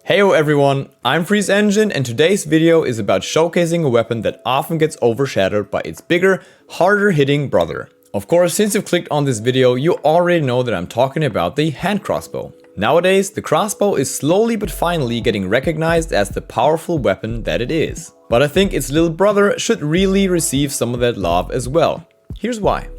Heyo everyone, I'm Freeze Engine and today's video is about showcasing a weapon that often gets overshadowed by its bigger, harder hitting brother. Of course, since you've clicked on this video, you already know that I'm talking about the hand crossbow. Nowadays, the crossbow is slowly but finally getting recognized as the powerful weapon that it is. But I think its little brother should really receive some of that love as well. Here's why.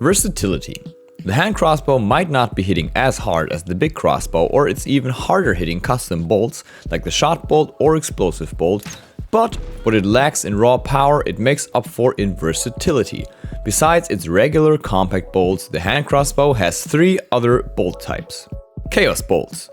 Versatility. The hand crossbow might not be hitting as hard as the big crossbow or its even harder hitting custom bolts like the shot bolt or explosive bolt, but what it lacks in raw power it makes up for in versatility. Besides its regular compact bolts, the hand crossbow has 3 other bolt types. Chaos bolts.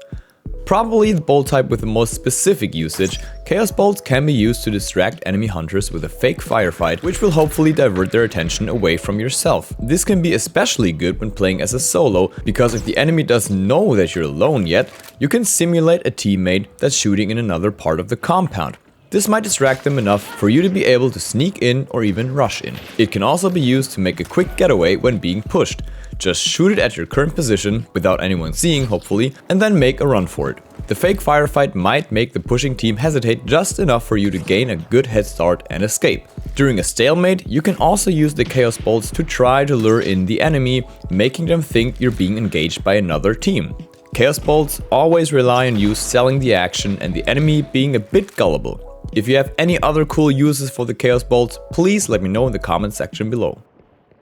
Probably the bolt type with the most specific usage, chaos bolts can be used to distract enemy hunters with a fake firefight, which will hopefully divert their attention away from yourself. This can be especially good when playing as a solo, because if the enemy doesn't know that you're alone yet, you can simulate a teammate that's shooting in another part of the compound. This might distract them enough for you to be able to sneak in or even rush in. It can also be used to make a quick getaway when being pushed. Just shoot it at your current position, without anyone seeing hopefully, and then make a run for it. The fake firefight might make the pushing team hesitate just enough for you to gain a good head start and escape. During a stalemate, you can also use the chaos bolts to try to lure in the enemy, making them think you're being engaged by another team. Chaos bolts always rely on you selling the action and the enemy being a bit gullible. If you have any other cool uses for the chaos bolts, please let me know in the comment section below.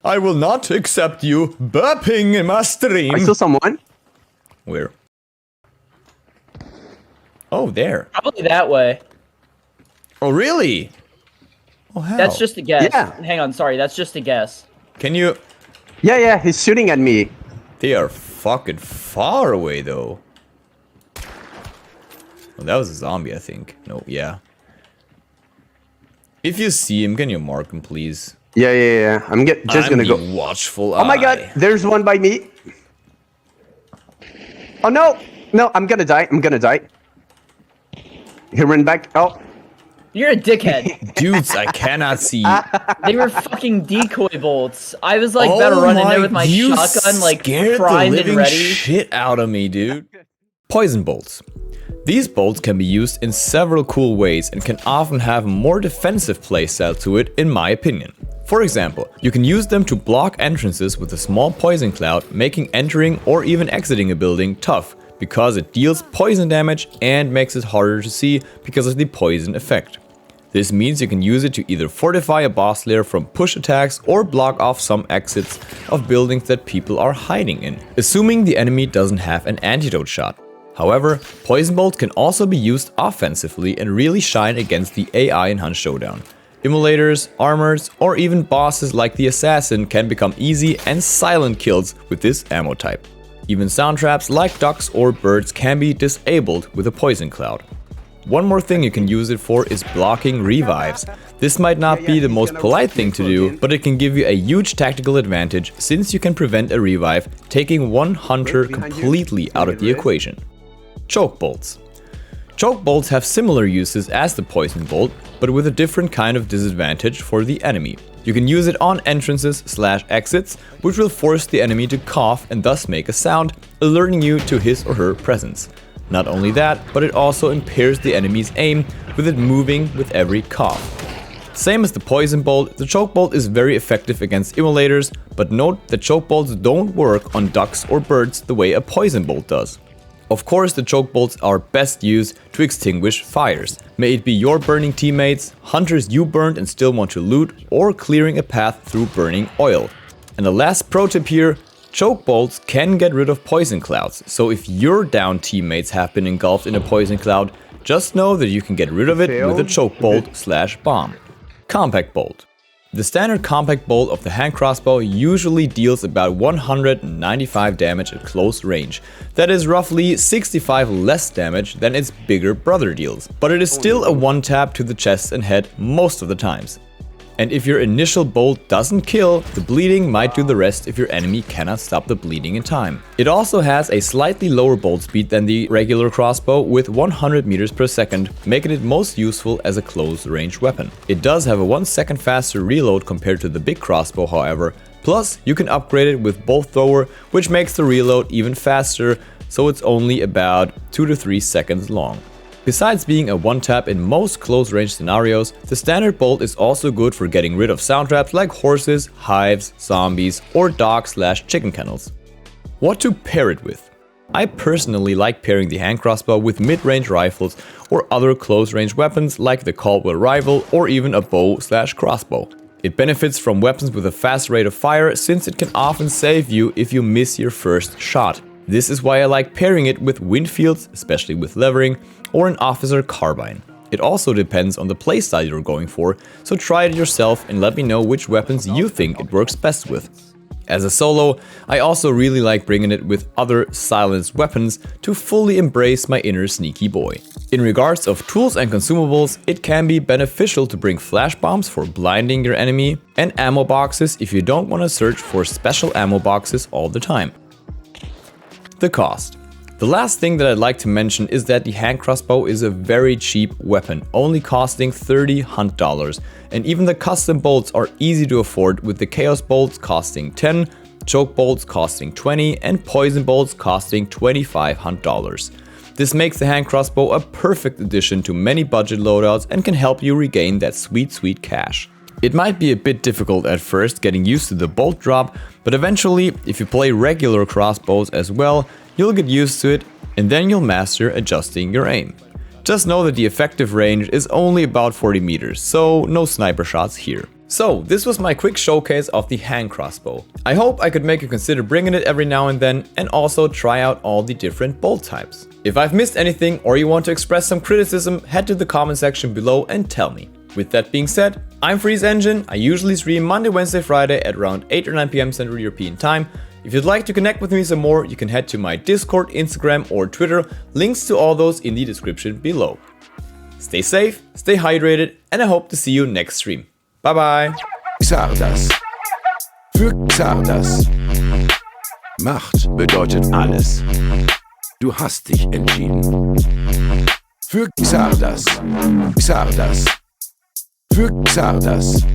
I will not accept you burping in my stream. I saw someone. Where? Oh, there. Probably that way. Oh, really? Oh, how? That's just a guess. Yeah. Hang on, sorry, that's just a guess. Can you... Yeah, he's shooting at me. They are fucking far away, though. Well, that was a zombie, I think. No, yeah. If you see him, can you mark him, please? Yeah. I'm gonna go. Watchful Oh my god, there's one by me. Oh no, I'm gonna die. He ran back. Oh, You're a dickhead. Dudes, I cannot see. They were fucking decoy bolts. I was like about to run in there with my shotgun, like primed and ready. Shit out of me, dude. Poison bolts. These bolts can be used in several cool ways and can often have a more defensive playstyle to it, in my opinion. For example, you can use them to block entrances with a small poison cloud, making entering or even exiting a building tough, because it deals poison damage and makes it harder to see because of the poison effect. This means you can use it to either fortify a boss lair from push attacks or block off some exits of buildings that people are hiding in, assuming the enemy doesn't have an antidote shot. However, Poison Bolt can also be used offensively and really shine against the AI in Hand Showdown. Immolators, armors, or even bosses like the Assassin can become easy and silent kills with this ammo type. Even sound traps like ducks or birds can be disabled with a Poison Cloud. One more thing you can use it for is blocking revives. This might not be the most polite thing to do, but it can give you a huge tactical advantage since you can prevent a revive, taking one hunter completely out of the equation. Choke bolts. Choke bolts have similar uses as the poison bolt, but with a different kind of disadvantage for the enemy. You can use it on entrances/exits, which will force the enemy to cough and thus make a sound, alerting you to his or her presence. Not only that, but it also impairs the enemy's aim, with it moving with every cough. Same as the poison bolt, the choke bolt is very effective against immolators, but note that choke bolts don't work on ducks or birds the way a poison bolt does. Of course, the choke bolts are best used to extinguish fires. May it be your burning teammates, hunters you burned and still want to loot, or clearing a path through burning oil. And the last pro tip here, choke bolts can get rid of poison clouds. So if your down teammates have been engulfed in a poison cloud, just know that you can get rid of it with a choke bolt/bomb. Compact bolt. The standard compact bolt of the hand crossbow usually deals about 195 damage at close range. That is roughly 65 less damage than its bigger brother deals, but it is still a one tap to the chest and head most of the times. And if your initial bolt doesn't kill, the bleeding might do the rest if your enemy cannot stop the bleeding in time. It also has a slightly lower bolt speed than the regular crossbow with 100 meters per second, making it most useful as a close range weapon. It does have a 1 second faster reload compared to the big crossbow, however. Plus, you can upgrade it with bolt thrower, which makes the reload even faster, so it's only about 2 to 3 seconds long. Besides being a one-tap in most close-range scenarios, the standard bolt is also good for getting rid of sound traps like horses, hives, zombies, or dog/chicken kennels. What to pair it with? I personally like pairing the hand crossbow with mid-range rifles or other close-range weapons like the Caldwell rifle or even a bow/crossbow. It benefits from weapons with a fast rate of fire since it can often save you if you miss your first shot. This is why I like pairing it with Winfields, especially with levering, or an officer carbine. It also depends on the playstyle you're going for, so try it yourself and let me know which weapons you think it works best with. As a solo, I also really like bringing it with other silenced weapons to fully embrace my inner sneaky boy. In regards of tools and consumables, it can be beneficial to bring flash bombs for blinding your enemy and ammo boxes if you don't want to search for special ammo boxes all the time. The cost. The last thing that I'd like to mention is that the hand crossbow is a very cheap weapon, only costing $30 Hunt, and even the custom bolts are easy to afford with the chaos bolts costing $10, choke bolts costing $20, and poison bolts costing $25 Hunt. This makes the hand crossbow a perfect addition to many budget loadouts and can help you regain that sweet cash. It might be a bit difficult at first getting used to the bolt drop, but eventually, if you play regular crossbows as well, you'll get used to it and then you'll master adjusting your aim. Just know that the effective range is only about 40 meters, so no sniper shots here. So this was my quick showcase of the hand crossbow. I hope I could make you consider bringing it every now and then and also try out all the different bolt types. If I've missed anything or you want to express some criticism, head to the comment section below and tell me. With that being said, I'm Freeze Engine. I usually stream Monday, Wednesday, Friday at around 8 or 9 PM Central European Time. If you'd like to connect with me some more, you can head to my Discord, Instagram or Twitter, links to all those in the description below. Stay safe, stay hydrated, and I hope to see you next stream. Bye bye! Xardas. Für Xardas. Macht bedeutet alles. Du hast dich entschieden. Für Xardas. Xardas. Für Xardas.